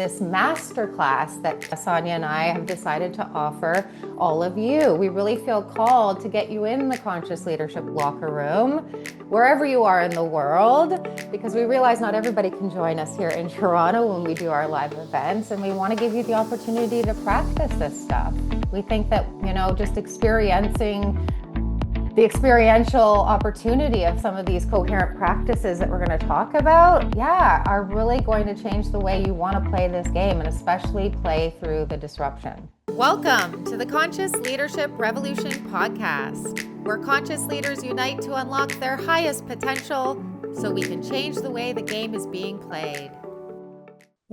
this masterclass that Sanja and I have decided to offer all of you. We really feel called to get you in the Conscious Leadership locker room, wherever you are in the world, because we realize not everybody can join us here in Toronto when we do our live events, and we want to give you the opportunity to practice this stuff. We think that, just experiencing the experiential opportunity of some of these coherent practices that we're going to talk about, are really going to change the way you want to play this game, and especially play through the disruption. Welcome to the Conscious Leadership Revolution podcast, where conscious leaders unite to unlock their highest potential so we can change the way the game is being played.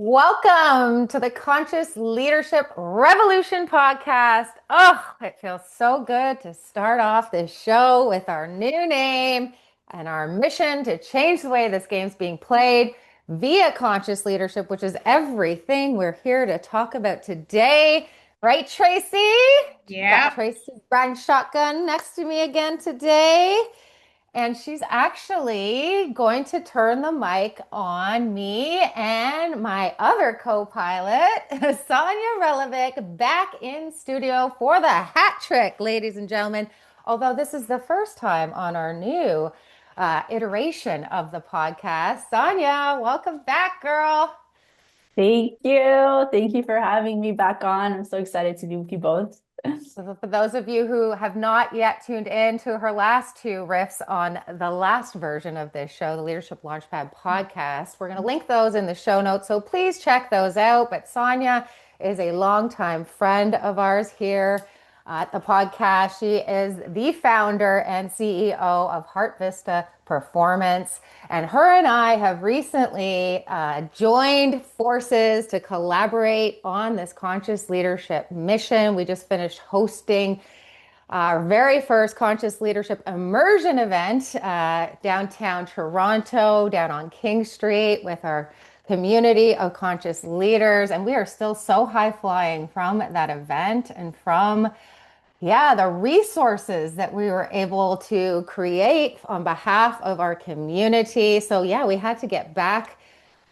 Welcome to the Conscious Leadership Revolution podcast. Oh, it feels so good to start off this show with our new name and our mission to change the way this game's being played via conscious leadership, which is everything we're here to talk about today. Right, Tracy? Yeah. Got Tracy riding shotgun next to me again today. And she's actually going to turn the mic on me and my other co-pilot, Sanja Ralevic, back in studio for the hat trick, ladies and gentlemen. Although this is the first time on our new iteration of the podcast. Sanja, welcome back, girl. Thank you. Thank you for having me back on. I'm so excited to be with you both. So for those of you who have not yet tuned in to her last two riffs on the last version of this show, the Leadership Launchpad podcast, we're going to link those in the show notes. So please check those out. But Sanja is a longtime friend of ours here at the podcast. She is the founder and CEO of Vista Performance. And her and I have recently joined forces to collaborate on this conscious leadership mission. We just finished hosting our very first conscious leadership immersion event downtown Toronto, down on King Street, with our community of conscious leaders. And we are still so high flying from that event and from the resources that we were able to create on behalf of our community. So we had to get back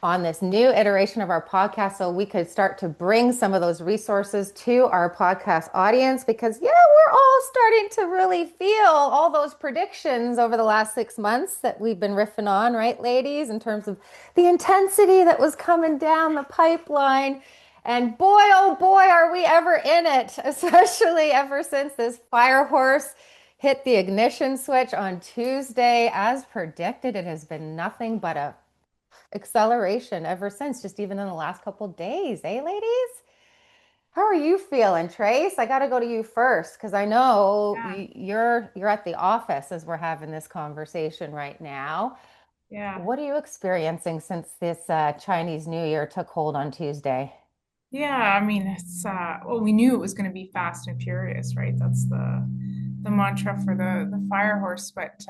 on this new iteration of our podcast so we could start to bring some of those resources to our podcast audience, because we're all starting to really feel all those predictions over the last 6 months that we've been riffing on, right, ladies, in terms of the intensity that was coming down the pipeline. And boy, oh boy, are we ever in it, especially ever since this fire horse hit the ignition switch on Tuesday. As predicted, it has been nothing but a acceleration ever since, just even in the last couple of days, ladies? How are you feeling, Trace? I got to go to you first because I know Yeah. you're at the office as we're having this conversation right now. Yeah. What are you experiencing since this Chinese New Year took hold on Tuesday? Yeah. I mean, it's well, we knew it was going to be fast and furious, right? That's the mantra for the fire horse. But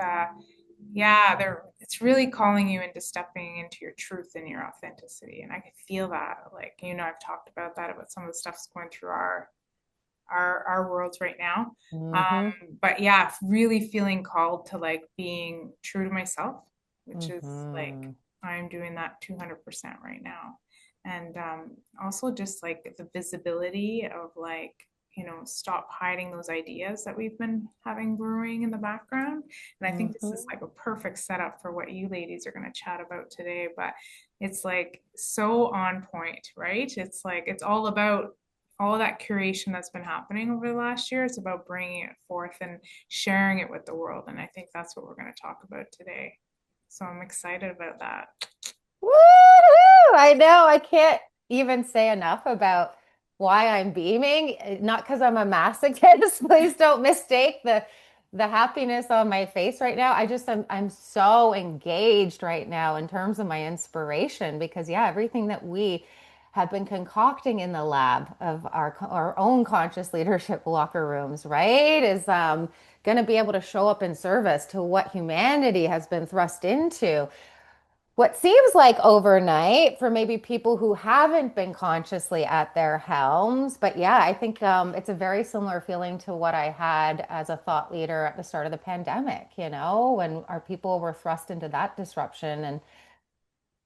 they're it's really calling you into stepping into your truth and your authenticity. And I could feel that. Like, I've talked about that, about some of the stuff that's going through our worlds right now. Mm-hmm. But yeah, really feeling called to like being true to myself, which is like Mm-hmm. I'm doing that 200% right now. And also just like the visibility of like, stop hiding those ideas that we've been having brewing in the background. And I think this is Mm-hmm. like a perfect setup for what you ladies are going to chat about today. But it's like so on point, right? It's like it's all about all that curation that's been happening over the last year. It's about bringing it forth and sharing it with the world. And I think that's what we're going to talk about today. So I'm excited about that. Woohoo! I know. I can't even say enough about why I'm beaming. Not because I'm a masochist. Please don't mistake the happiness on my face right now. I'm so engaged right now in terms of my inspiration, because everything that we have been concocting in the lab of our own conscious leadership locker rooms, right, is going to be able to show up in service to what humanity has been thrust into what seems like overnight for maybe people who haven't been consciously at their helms. But I think it's a very similar feeling to what I had as a thought leader at the start of the pandemic, when our people were thrust into that disruption. And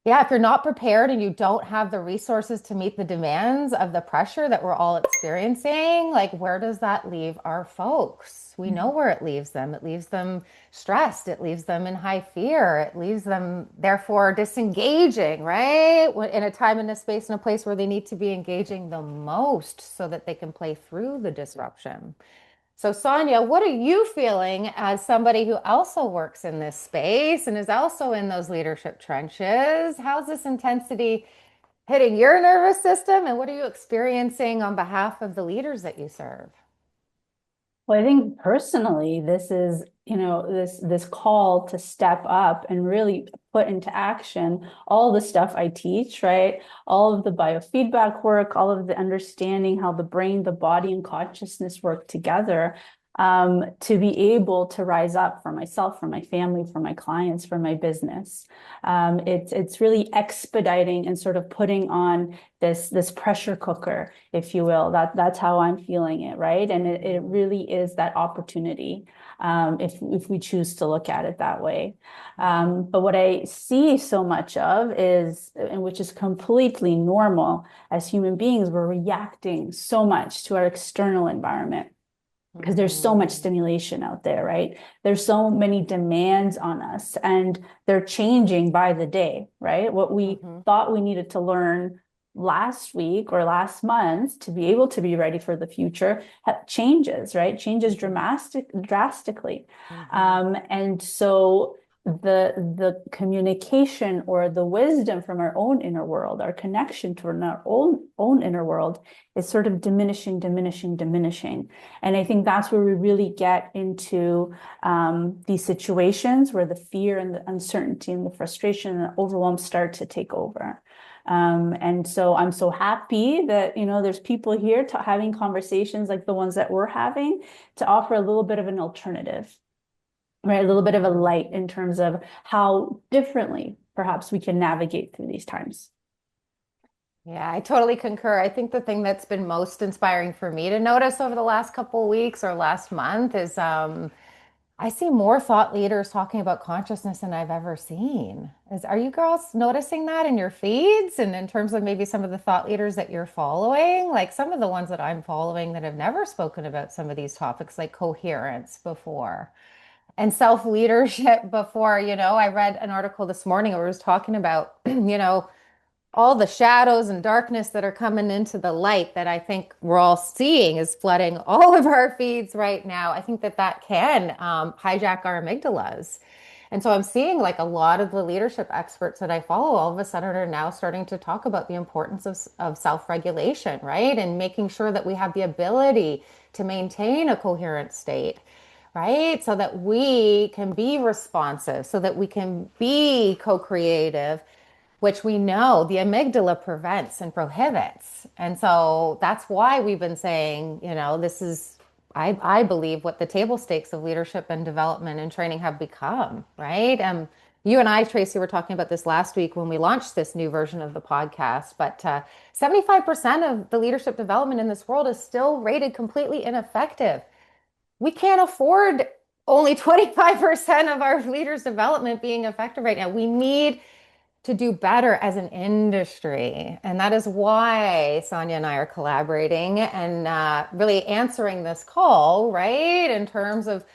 Yeah, if you're not prepared and you don't have the resources to meet the demands of the pressure that we're all experiencing, like where does that leave our folks? We know where it leaves them. It leaves them stressed. It leaves them in high fear. It leaves them, therefore, disengaging, right? In a time and a space and a place where they need to be engaging the most so that they can play through the disruption. So, Sanja, what are you feeling as somebody who also works in this space and is also in those leadership trenches? How's this intensity hitting your nervous system? And what are you experiencing on behalf of the leaders that you serve? Well, I think personally, this is, this call to step up and really put into action all the stuff I teach, right? All of the biofeedback work, all of the understanding how the brain, the body, and consciousness work together, to be able to rise up for myself, for my family, for my clients, for my business. It's really expediting and sort of putting on this pressure cooker, if you will. That's how I'm feeling it, right? And it really is that opportunity, if we choose to look at it that way. But what I see so much of is, and which is completely normal as human beings, we're reacting so much to our external environment because there's so much Mhm. stimulation out there, right? There's so many demands on us, and they're changing by the day, right? What we Mhm. thought we needed to learn last week or last month to be able to be ready for the future changes, right? Changes drastically. Mhm. And so the communication or the wisdom from our own inner world, our connection to our own inner world is sort of diminishing. And I think that's where we really get into these situations where the fear and the uncertainty and the frustration and the overwhelm start to take over. And so I'm so happy that, there's people here having conversations like the ones that we're having to offer a little bit of an alternative, right? A little bit of a Mhm. light in terms of how differently perhaps we can navigate through these times. Yeah, I totally concur. I think the thing that's been most inspiring for me to notice over the last couple of weeks or last month is I see more thought leaders talking about consciousness than I've ever seen. Are you girls noticing that in your feeds and in terms of maybe some of the thought leaders that you're following? Like some of the ones that I'm following that have never spoken about some of these topics, like coherence before and self-leadership before. I read an article this morning where it was talking about, all the shadows and darkness that are coming into the light that I think we're all seeing is flooding all of our feeds right now. I think that that can hijack our amygdalas. And so I'm seeing like a lot of the leadership experts that I follow all of a sudden are now starting to talk about the importance of self-regulation, right? And making sure that we have the ability to maintain a coherent state, right? So that we can be responsive, so that we can be co-creative, which we know the amygdala prevents and prohibits. And so that's why we've been saying, this is, I believe, what the table stakes of leadership and development and training have become, right? You and I, Tracy, were talking about this last week when we launched this new version of the podcast, but 75% of the leadership development in this world is still rated completely ineffective. We can't afford only 25% of our leaders' development being effective right now. We need to do better as an industry. And that is why Sanja and I are collaborating and really answering this call, right? In terms of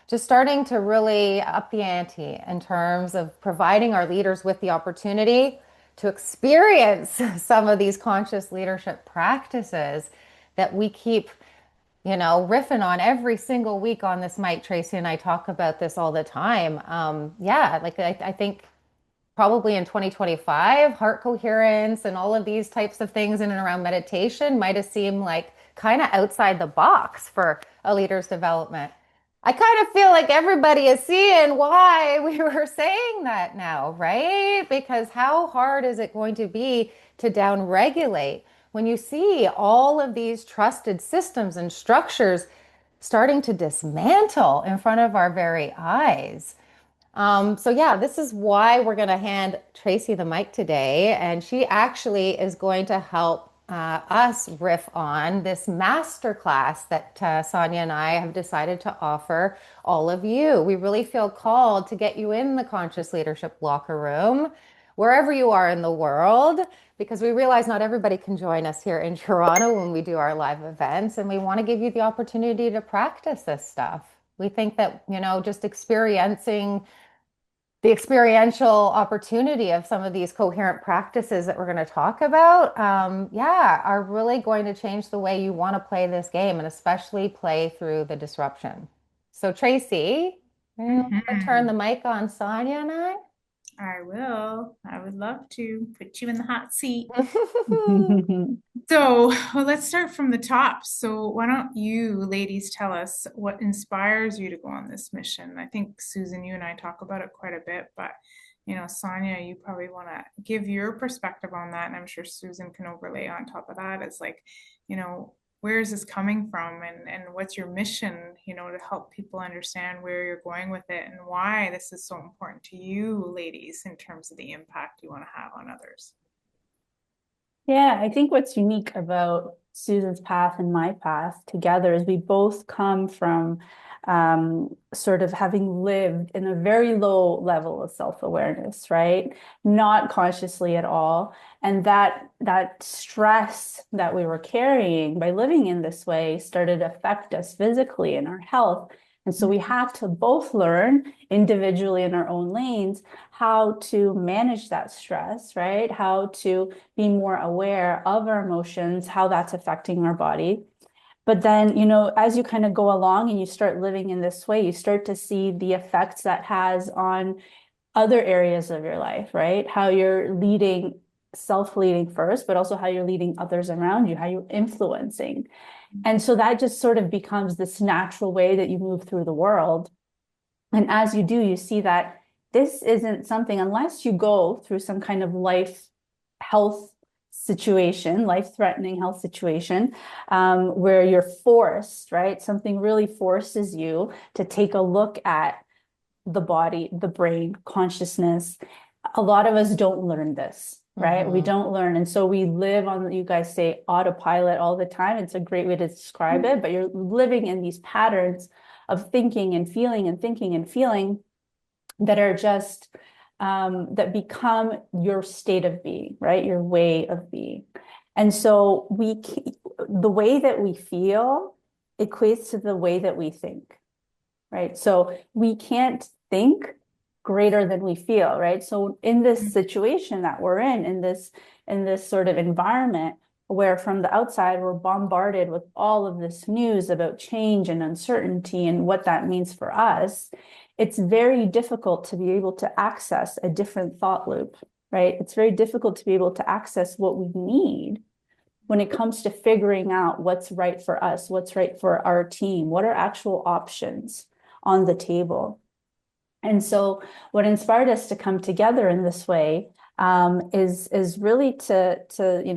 just starting to really up the ante in terms of providing our leaders with the opportunity to experience some of these conscious leadership practices that we keep, riffing on every single week on this mic. Tracy and I talk about this all the time. Yeah, like I think probably in 2025, heart coherence and all of these types of things in and around meditation might have seemed like kind of outside the box for a leader's development. I kind of feel like everybody is seeing why we were saying that now, right? Because how hard is it going to be to downregulate when you see all of these trusted systems and structures starting to dismantle in front of our very eyes? So yeah, this is why we're going to hand Tracy the mic today, and she actually is going to help us riff on this masterclass that Sanja and I have decided to offer all of you. We really feel called to get you in the conscious leadership locker room wherever you are in the world, because we realize not everybody can join us here in Toronto when we do our live events. And we want to give you the opportunity to practice this stuff. We think that, just experiencing the experiential opportunity of some of these coherent practices that we're going to talk about, are really going to change the way you want to play this game and especially play through the disruption. So, Tracy, you want to turn the mic on Sanja and I? I will. I would love to put you in the hot seat. So, let's start from the top. So, why don't you ladies tell us what inspires you to go on this mission? I think, Susan, you and I talk about it quite a bit, but Sanja, you probably want to give your perspective on that. And I'm sure Susan can overlay on top of that. It's like, where is this coming from, and what's your mission, to help people understand where you're going with it and why this is so important to you ladies in terms of the impact you want to have on others. Yeah, I think what's unique about Susan's path and my path together is we both come from sort of having lived in a very low level of self-awareness, right? Not consciously at all. And that stress that we were carrying by living in this way started to affect us physically in our health. And so we had to both learn individually in our own lanes how to manage that stress, right? How to be more aware of our emotions, how that's affecting our body. But then, as you kind of go along and you start living in this way, you start to see the effects that has on other areas of your life, right? How you're leading, self-leading first, but also how you're leading others around you, how you're influencing. And so that just sort of becomes this natural way that you move through the world. And as you do, you see that this isn't something, unless you go through some kind of health situation, life-threatening health situation, where you're forced, right? Something really forces you to take a look at the body, the brain, consciousness. A lot of us don't learn this. Right? We don't learn. And so we live on, you guys say autopilot all the time. It's a great way to describe it, but you're living in these patterns of thinking and feeling and thinking and feeling that are just, that become your state of being, right? Your way of being. And so the way that we feel equates to the way that we think, right? So we can't think greater than we feel, right? So in this situation that we're in this sort of environment where from the outside we're bombarded with all of this news about change and uncertainty and what that means for us, it's very difficult to be able to access a different thought loop, right? It's very difficult to be able to access what we need when it comes to figuring out what's right for us, what's right for our team, what are actual options on the table. And so what inspired us to come together in this way is really to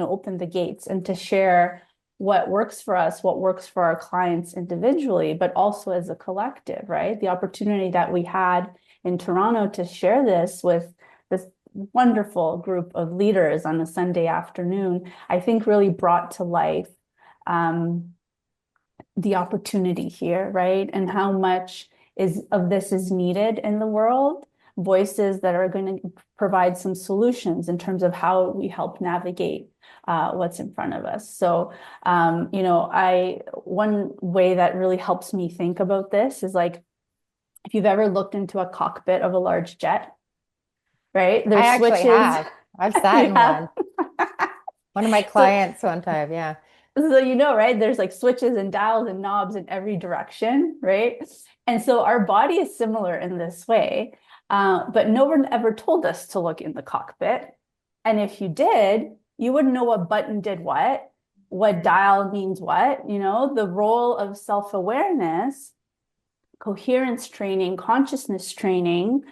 open the gates and to share what works for us, what works for our clients individually, but also as a collective, right? The opportunity that we had in Toronto to share this with this wonderful group of leaders on a Sunday afternoon, I think really brought to life the opportunity here, right? And how much of this is needed in the world, voices that are going to provide some solutions in terms of how we help navigate what's in front of us. So, one way that really helps me think about this is like, if you've ever looked into a cockpit of a large jet, right? There's I actually switches. have. I've sat in one. One of my clients one time, yeah. So, right, there's like switches and dials and knobs in every direction, right? And so our body is similar in this way, but no one ever told us to look in the cockpit. And if you did, you wouldn't know what button did what dial means what, the role of self-awareness, coherence training, consciousness training.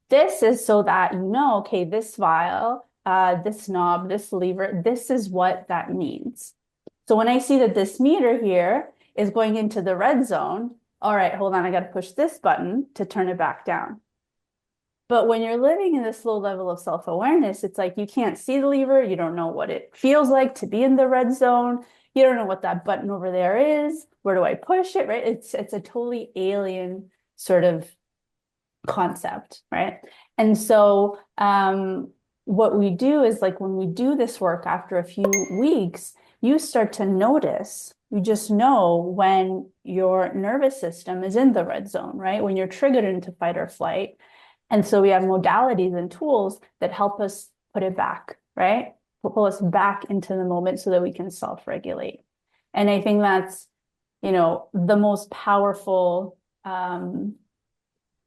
This is so that okay, this vial, this knob, this lever, this is what that means. So when I see that this meter here is going into the red zone, all right, hold on, I got to push this button to turn it back down. But when you're living in this low level of self-awareness, it's like you can't see the lever, you don't know what it feels like to be in the red zone, you don't know what that button over there is, where do I push it, right? It's a totally alien sort of concept, right? And so what we do is like when we do this work after a few weeks, you start to notice, you just know when your nervous system is in the red zone, right? When you're triggered into fight or flight. And so we have modalities and tools that help us put it back, right? Pull us back into the moment so that we can self-regulate. And I think that's, the most powerful thing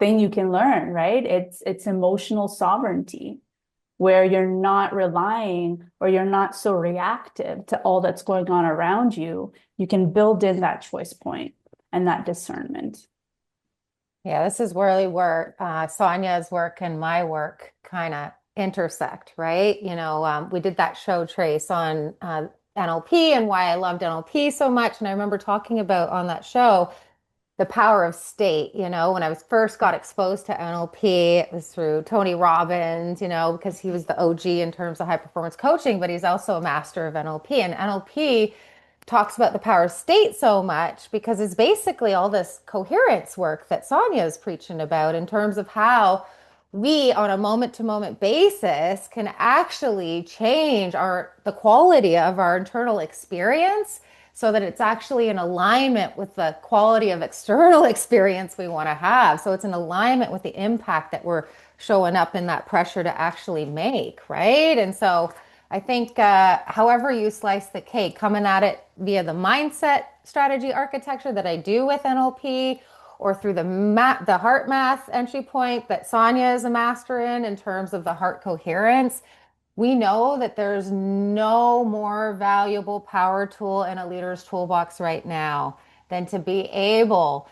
you can learn, right? It's emotional sovereignty, where you're not relying or you're not so reactive to all that's going on around you. You can build in that choice point and that discernment. Yeah, this is really where Sanja's work and my work kind of intersect, right? We did that show, Trace, on NLP and why I loved NLP so much. And I remember talking about on that show the power of state. When I was first got exposed to NLP, it was through Tony Robbins, because he was the OG in terms of high performance coaching, but he's also a master of NLP. And NLP talks about the power of state so much because it's basically all this coherence work that Sanja is preaching about in terms of how we on a moment to moment basis can actually change the quality of our internal experience so that it's actually in alignment with the quality of external experience we want to have. So it's in alignment with the impact that we're showing up in that pressure to actually make, right? And so I think however you slice the cake, coming at it via the mindset strategy architecture that I do with NLP, or through the heart math entry point that Sanja is a master in terms of the heart coherence, we know that there's no more valuable power tool in a leader's toolbox right now than to be able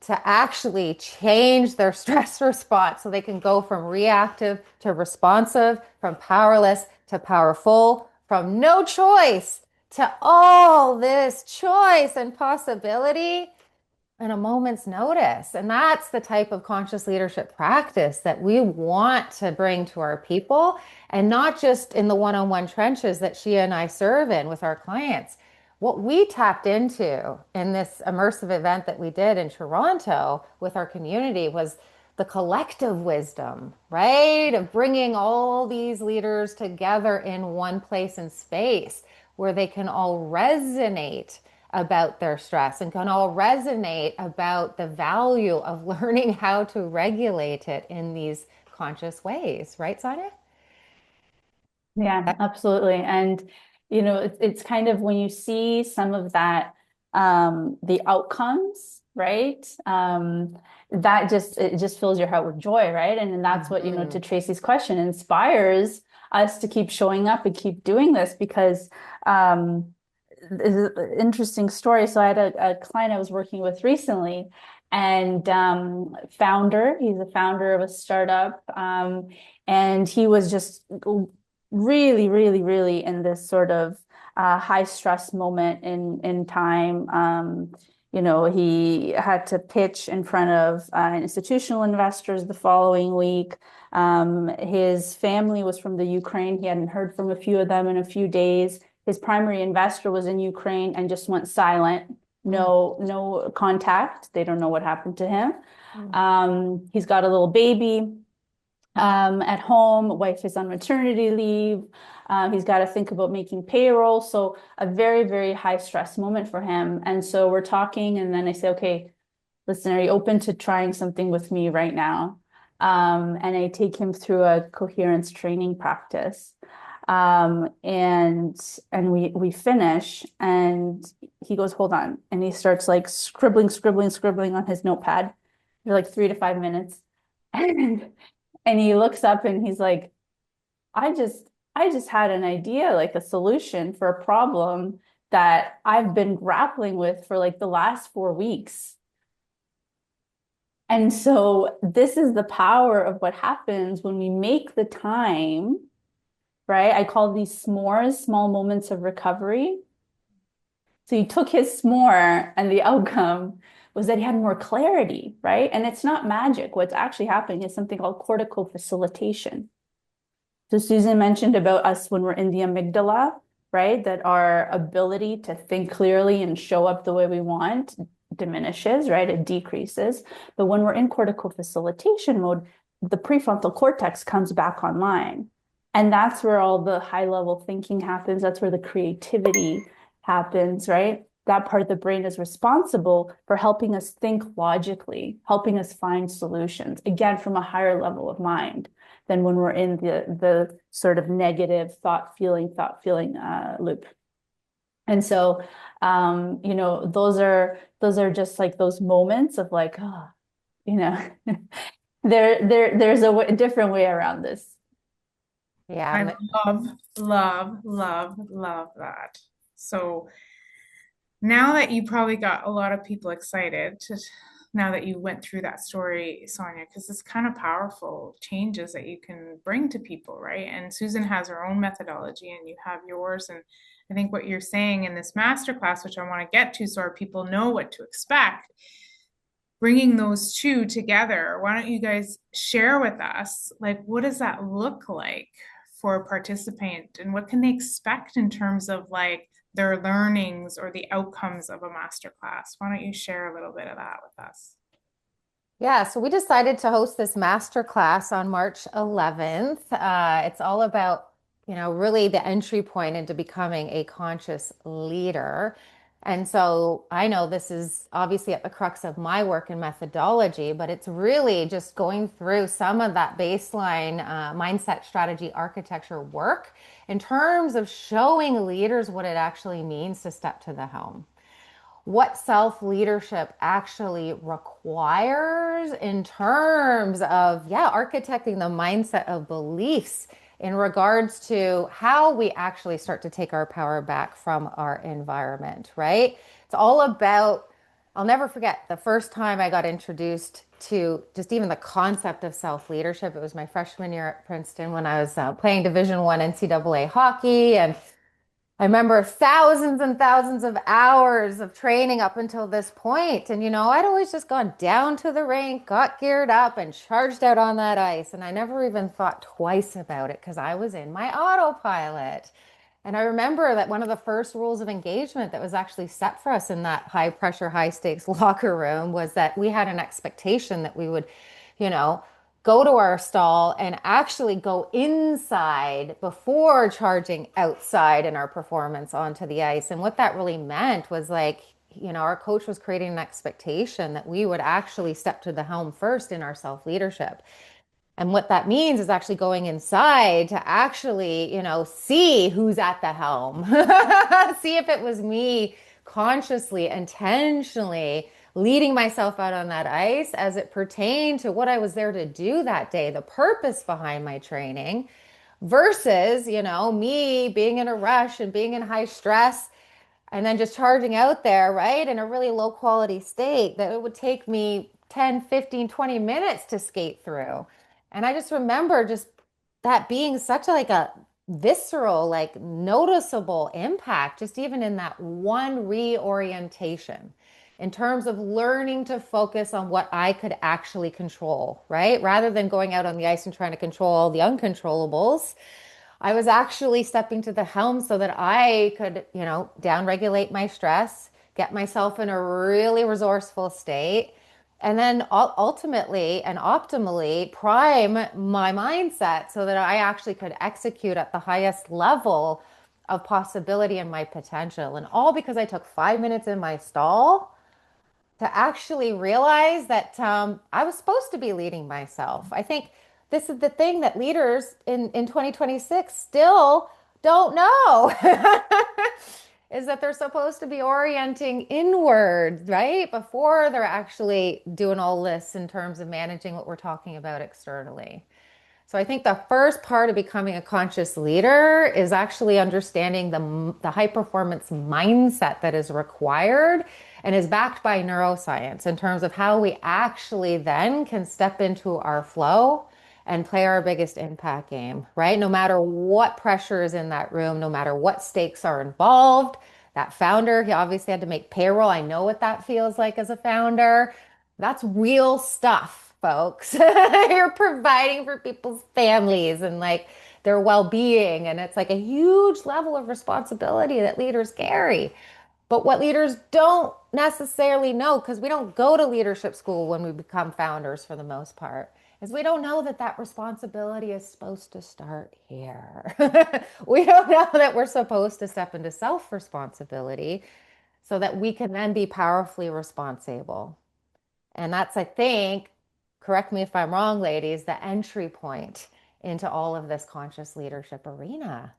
to actually change their stress response so they can go from reactive to responsive, from powerless to powerful, from no choice to all this choice and possibility in a moment's notice. And that's the type of conscious leadership practice that we want to bring to our people, and not just in the one-on-one trenches that she and I serve in with our clients. What we tapped into in this immersive event that we did in Toronto with our community was the collective wisdom, right? Of bringing all these leaders together in one place and space where they can all resonate about their stress and can all resonate about the value of learning how to regulate it in these conscious ways, right, Sanja? Yeah, absolutely. And, it's kind of when you see some of that, the outcomes, right? It just fills your heart with joy, right? And then that's what, to Tracy's question, inspires us to keep showing up and keep doing this because, it's an interesting story. So I had a client I was working with recently, and he's a founder of a startup, and he was just really, really, really in this sort of high stress moment in time. He had to pitch in front of institutional investors the following week. His family was from the Ukraine. He hadn't heard from a few of them in a few days. His primary investor was in Ukraine and just went silent. No contact. They don't know what happened to him. He's got a little baby at home. Wife is on maternity leave. He's got to think about making payroll. So a very, very high stress moment for him. And so we're talking, and then I say, okay, listen, are you open to trying something with me right now? And I take him through a coherence training practice. And we finish, and he goes, hold on. And he starts like scribbling on his notepad for like 3 to 5 minutes. And he looks up and he's like, I just had an idea, like a solution for a problem that I've been grappling with for like the last 4 weeks. And so this is the power of what happens when we make the time, right? I call these s'mores, small moments of recovery. So he took his s'more, and the outcome was that he had more clarity, right? And it's not magic. What's actually happening is something called cortical facilitation. So Susan mentioned about us when we're in the amygdala, right? That our ability to think clearly and show up the way we want diminishes, right? It decreases. But when we're in cortical facilitation mode, the prefrontal cortex comes back online. And that's where all the high level thinking happens. That's where the creativity happens, right? That part of the brain is responsible for helping us think logically, helping us find solutions, again, from a higher level of mind than when we're in the sort of negative thought feeling loop. And so, those are just like those moments of like, oh, you know, there's a different way around this. I Yeah. love that. So now that you probably got a lot of people excited now that you went through that story, Sanja, because it's kind of powerful changes that you can bring to people, right? And Susan has her own methodology and you have yours. And I think what you're saying in this masterclass, which I want to get to so our people know what to expect, bringing those two together, why don't you guys share with us, like, what does that look like for a participant and what can they expect in terms of like their learnings or the outcomes of a masterclass? Why don't you share a little bit of that with us? Yeah, so we decided to host this master class on March 11th. It's all about, really the entry point into becoming a conscious leader. And so I know this is obviously at the crux of my work and methodology, but it's really just going through some of that baseline mindset, strategy, architecture work in terms of showing leaders what it actually means to step to the helm, what self leadership actually requires in terms of, yeah, architecting the mindset of beliefs in regards to how we actually start to take our power back from our environment, right? It's all about, I'll never forget the first time I got introduced to just even the concept of self leadership. It was my freshman year at Princeton when I was playing Division One NCAA hockey, and I remember thousands and thousands of hours of training up until this point. And, I'd always just gone down to the rink, got geared up, and charged out on that ice. And I never even thought twice about it because I was in my autopilot. And I remember that one of the first rules of engagement that was actually set for us in that high pressure, high stakes locker room was that we had an expectation that we would, you know, go to our stall and actually go inside before charging outside in our performance onto the ice. And what that really meant was like, our coach was creating an expectation that we would actually step to the helm first in our self leadership. And what that means is actually going inside to actually, see who's at the helm, see if it was me consciously, intentionally leading myself out on that ice as it pertained to what I was there to do that day, the purpose behind my training versus, me being in a rush and being in high stress and then just charging out there, right, in a really low quality state that it would take me 10, 15, 20 minutes to skate through. And I just remember just that being such like a visceral, like noticeable impact, just even in that one reorientation in terms of learning to focus on what I could actually control, right? Rather than going out on the ice and trying to control all the uncontrollables. I was actually stepping to the helm so that I could, downregulate my stress, get myself in a really resourceful state, and then ultimately and optimally prime my mindset so that I actually could execute at the highest level of possibility and my potential. And all because I took 5 minutes in my stall to actually realize that I was supposed to be leading myself. I think this is the thing that leaders in 2026 still don't know is that they're supposed to be orienting inward, right? Before they're actually doing all this in terms of managing what we're talking about externally. So I think the first part of becoming a conscious leader is actually understanding the high performance mindset that is required and is backed by neuroscience in terms of how we actually then can step into our flow and play our biggest impact game, right? No matter what pressure is in that room, no matter what stakes are involved. That founder, he obviously had to make payroll. I know what that feels like as a founder. That's real stuff, folks. You're providing for people's families and like their well-being. And it's like a huge level of responsibility that leaders carry. But what leaders don't necessarily know, because we don't go to leadership school when we become founders for the most part, is we don't know that that responsibility is supposed to start here. We don't know that we're supposed to step into self-responsibility so that we can then be powerfully responsible. And that's, I think, correct me if I'm wrong, ladies, the entry point into all of this conscious leadership arena.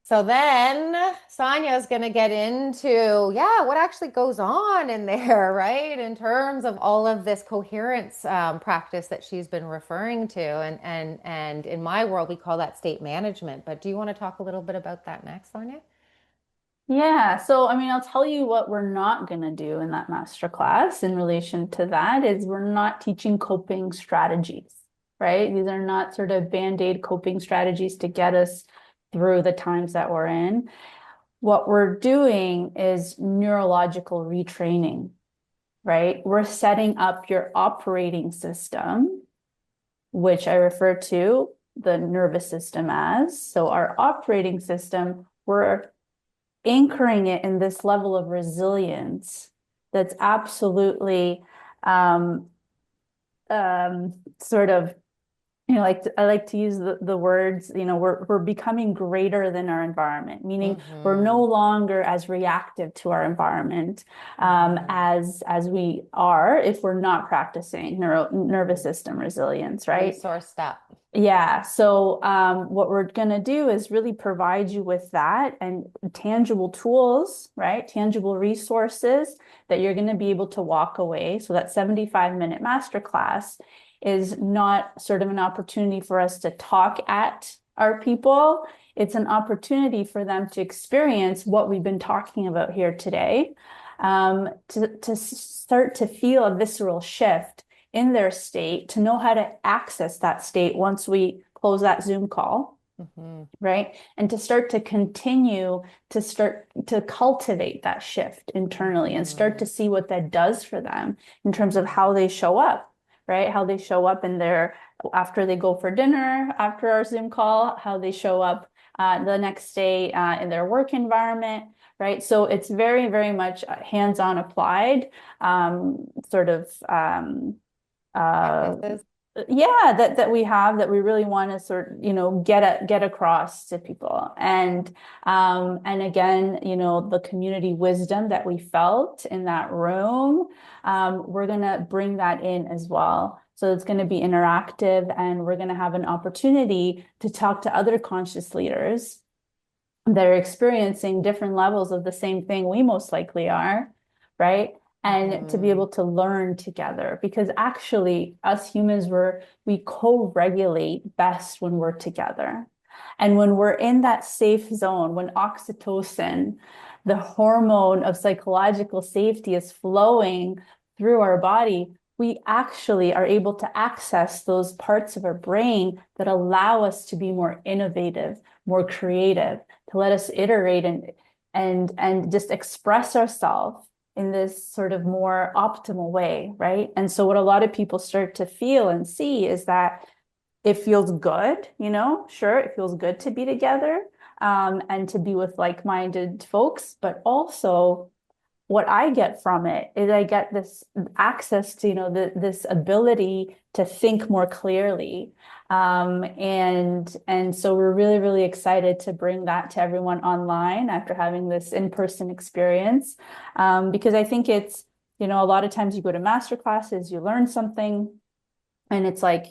So then Sanja is going to get into, yeah, what actually goes on in there, right? In terms of all of this coherence practice that she's been referring to. And in my world, we call that state management. But do you want to talk a little bit about that next, Sanja? Yeah, so I mean, I'll tell you what we're not going to do in that masterclass in relation to that is we're not teaching coping strategies, right? These are not sort of band-aid coping strategies to get us through the times that we're in. What we're doing is neurological retraining, right? We're setting up your operating system, which I refer to the nervous system as. So our operating system, we're anchoring it in this level of resilience that's absolutely sort of, like I like to use the words, we're becoming greater than our environment, meaning we're no longer as reactive to our environment as we are if we're not practicing nervous system resilience, right? Resource step. Yeah. So what we're going to do is really provide you with that and tangible tools, right? Tangible resources that you're going to be able to walk away. So that 75-minute masterclass is not sort of an opportunity for us to talk at our people. It's an opportunity for them to experience what we've been talking about here today, to start to feel a visceral shift in their state, to know how to access that state once we close that Zoom call, right? And to start to continue to cultivate that shift internally and start to see what that does for them in terms of how they show up, right? How they show up in their, after they go for dinner, after our Zoom call, how they show up the next day in their work environment, right? So it's very, very much hands-on applied, sort of that we have that we really want to sort of get across to people, and again, the community wisdom that we felt in that room, we're going to bring that in as well. So it's going to be interactive, and we're going to have an opportunity to talk to other conscious leaders that are experiencing different levels of the same thing we most likely are, right? And to be able to learn together, because actually us humans, we co-regulate best when we're together. And when we're in that safe zone, when oxytocin, the hormone of psychological safety, is flowing through our body, we actually are able to access those parts of our brain that allow us to be more innovative, more creative, to let us iterate and just express ourselves in this sort of more optimal way, right? And so what a lot of people start to feel and see is that it feels good, sure, it feels good to be together and to be with like-minded folks, but also what I get from it is I get this access to, this ability to think more clearly. And so we're really, really excited to bring that to everyone online after having this in-person experience. Because I think it's, a lot of times you go to master classes, you learn something, and it's like,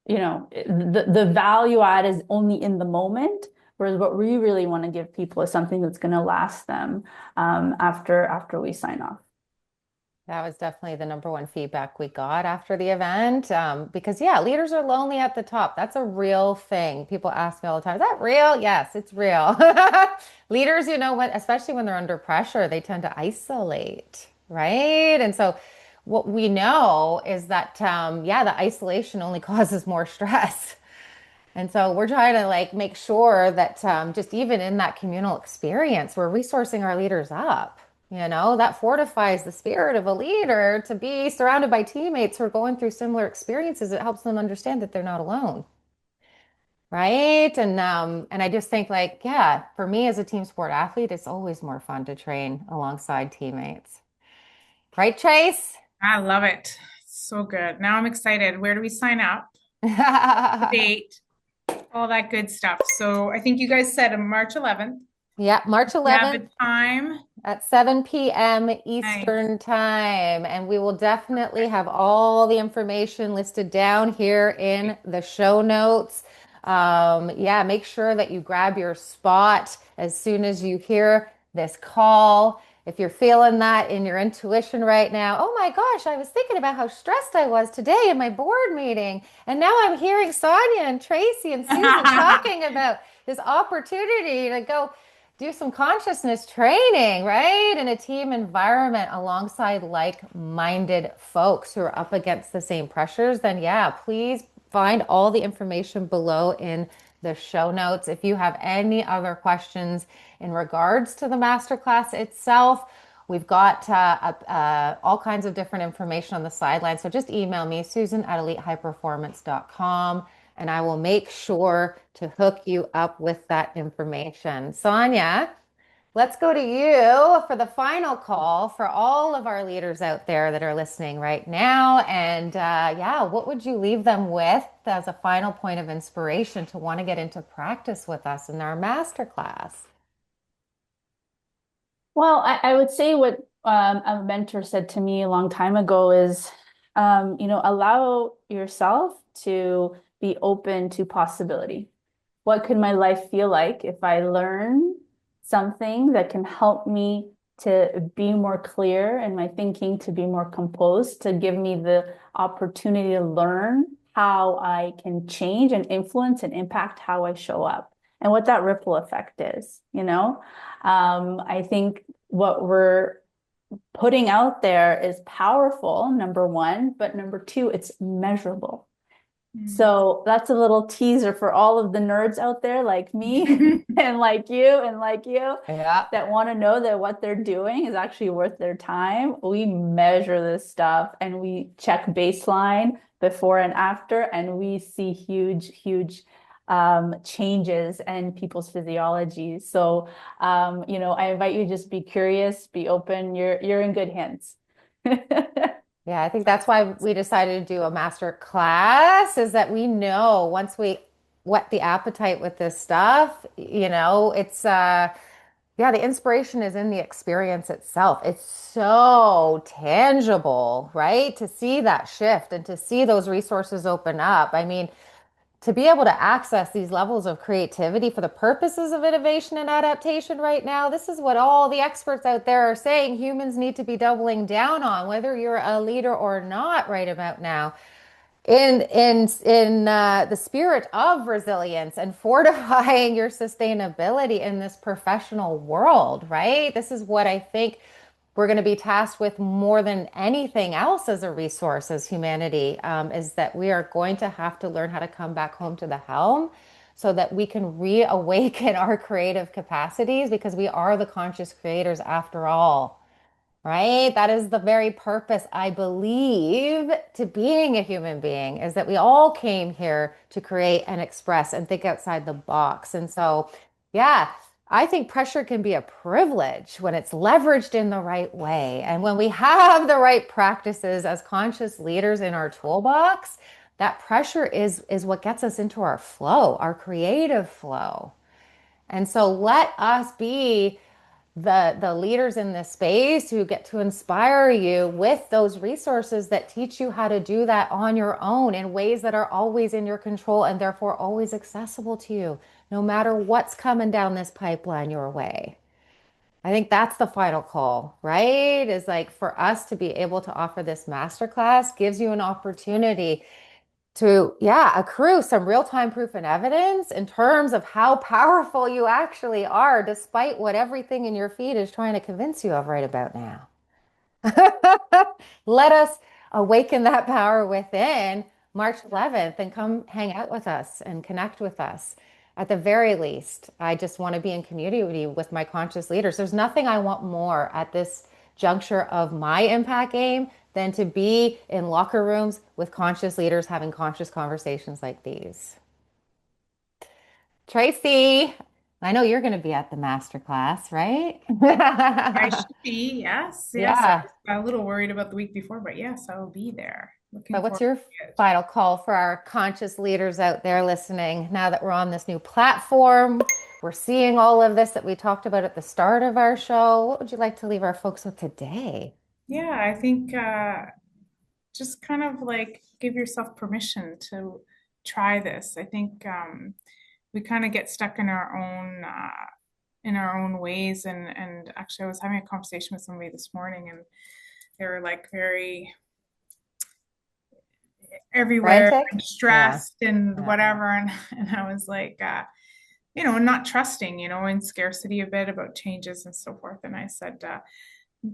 the value add is only in the moment. Whereas what we really want to give people is something that's going to last them after we sign off. That was definitely the number one feedback we got after the event. Because yeah, leaders are lonely at the top. That's a real thing. People ask me all the time, is that real? Yes, it's real. Leaders, especially when they're under pressure, they tend to isolate, right? And so what we know is that, the isolation only causes more stress. And so we're trying to make sure that just even in that communal experience, we're resourcing our leaders up. That fortifies the spirit of a leader to be surrounded by teammates who are going through similar experiences. It helps them understand that they're not alone. Right. And I just think for me as a team sport athlete, it's always more fun to train alongside teammates. Right, Trace? I love it. So good. Now I'm excited. Where do we sign up? The date, all that good stuff. So I think you guys said March 11th. Yeah, March You have 11th a time. at 7 p.m. Nice. Eastern Time. And we will definitely have all the information listed down here in the show notes. Yeah, make sure that you grab your spot as soon as you hear this call. If you're feeling that in your intuition right now, oh my gosh, I was thinking about how stressed I was today in my board meeting. And now I'm hearing Sanja and Tracy and Susan talking about this opportunity to go do some consciousness training, right? In a team environment alongside like-minded folks who are up against the same pressures, then yeah, please find all the information below in the show notes. If you have any other questions in regards to the masterclass itself, we've got all kinds of different information on the sideline. So just email me, susan@elitehighperformance.com, and I will make sure to hook you up with that information. Sanja, let's go to you for the final call for all of our leaders out there that are listening right now. And yeah, what would you leave them with as a final point of inspiration to want to get into practice with us in our masterclass? Well, I would say what a mentor said to me a long time ago is, allow yourself to be open to possibility. What could my life feel like if I learn something that can help me to be more clear in my thinking, to be more composed, to give me the opportunity to learn how I can change and influence and impact how I show up and what that ripple effect is, I think what we're putting out there is powerful, number one, but number two, it's measurable. So that's a little teaser for all of the nerds out there like me and like you Yeah. that want to know that what they're doing is actually worth their time. We measure this stuff and we check baseline before and after, and we see huge changes in people's physiology. So, I invite you to just be curious, be open. You're in good hands. Yeah, I think that's why we decided to do a master class is that we know once we whet the appetite with this stuff, it's yeah, the inspiration is in the experience itself. It's so tangible, right? To see that shift and to see those resources open up. I mean, to be able to access these levels of creativity for the purposes of innovation and adaptation right now, this is what all the experts out there are saying humans need to be doubling down on, whether you're a leader or not right about now. In the spirit of resilience and fortifying your sustainability in this professional world, right? This is what I think we're going to be tasked with more than anything else as a resource as humanity, is that we are going to have to learn how to come back home to the helm so that we can reawaken our creative capacities because we are the conscious creators after all, right? That is the very purpose, I believe, to being a human being is that we all came here to create and express and think outside the box. And so, yeah, I think pressure can be a privilege when it's leveraged in the right way. And when we have the right practices as conscious leaders in our toolbox, that pressure is what gets us into our flow, our creative flow. And so let us be the leaders in this space who get to inspire you with those resources that teach you how to do that on your own in ways that are always in your control and therefore always accessible to you, no matter what's coming down this pipeline your way. I think that's the final call, right? Is like for us to be able to offer this masterclass gives you an opportunity to, yeah, accrue some real-time proof and evidence in terms of how powerful you actually are, despite what everything in your feed is trying to convince you of right about now. Let us awaken that power within March 11th and come hang out with us and connect with us. At the very least, I just want to be in community with my conscious leaders. There's nothing I want more at this juncture of my impact game than to be in locker rooms with conscious leaders having conscious conversations like these. Tracy, I know you're going to be at the masterclass, right? I should be, yes. Yes. I Yeah. was a little worried about the week before, but yes, I will be there. Looking But what's forward your to it. final call for our conscious leaders out there listening? Now that we're on this new platform, we're seeing all of this that we talked about at the start of our show. What would you like to leave our folks with today? Yeah, I think just kind of like give yourself permission to try this. I think we kind of get stuck in our own ways. And actually, I was having a conversation with somebody this morning, and they were like very everywhere Frantic? and Yeah. stressed and Yeah. whatever. And I was like, not trusting, in scarcity a bit about changes and so forth. And I said,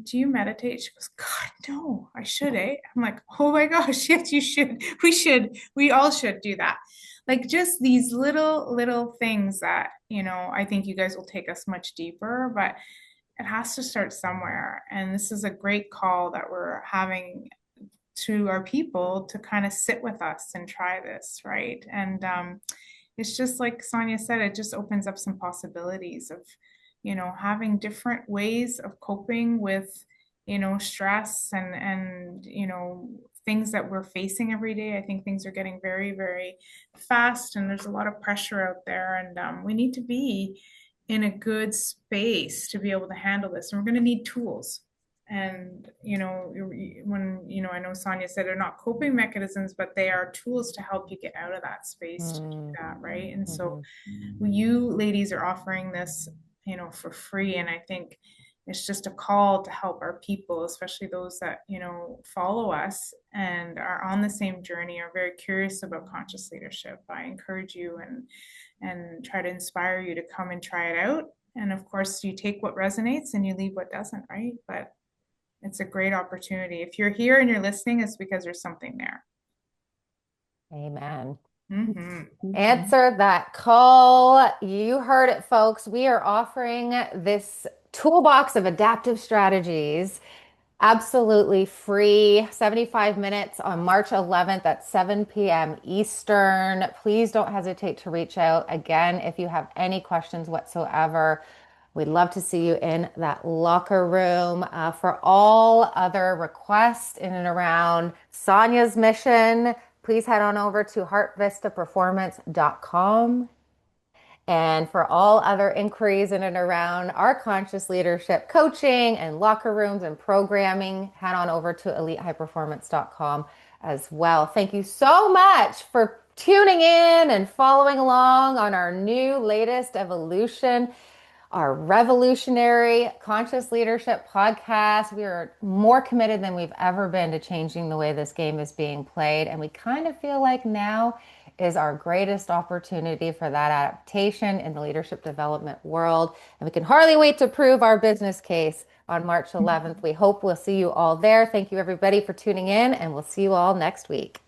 do you meditate? She goes, God, no, I should, eh? I'm like, oh my gosh, yes, you should. We all should do that. Like just these little things that, I think you guys will take us much deeper, but it has to start somewhere. And this is a great call that we're having to our people to kind of sit with us and try this, right? And it's just like Sanja said, it just opens up some possibilities of, having different ways of coping with, stress and things that we're facing every day. I think things are getting very, very fast, and there's a lot of pressure out there, and we need to be in a good space to be able to handle this. And we're going to need tools. And, I know Sanja said they're not coping mechanisms, but they are tools to help you get out of that space to do that, right? And so you ladies are offering this, for free. And I think it's just a call to help our people, especially those that, follow us and are on the same journey, are very curious about conscious leadership. I encourage you and try to inspire you to come and try it out. And of course, you take what resonates and you leave what doesn't, right? But it's a great opportunity. If you're here and you're listening, it's because there's something there. Amen. Mm-hmm. Answer that call. You heard it, folks. We are offering this toolbox of adaptive strategies absolutely free, 75 minutes on March 11th at 7 p.m. Eastern. Please don't hesitate to reach out again if you have any questions whatsoever. We'd love to see you in that locker room. For all other requests in and around Sanja's mission, please head on over to heartvistaperformance.com. And for all other inquiries in and around our conscious leadership coaching and locker rooms and programming, head on over to elitehighperformance.com as well. Thank you so much for tuning in and following along on our new latest evolution, our revolutionary conscious leadership podcast. We are more committed than we've ever been to changing the way this game is being played. And we kind of feel like now is our greatest opportunity for that adaptation in the leadership development world. And we can hardly wait to prove our business case on March 11th. We hope we'll see you all there. Thank you, everybody, for tuning in, and we'll see you all next week.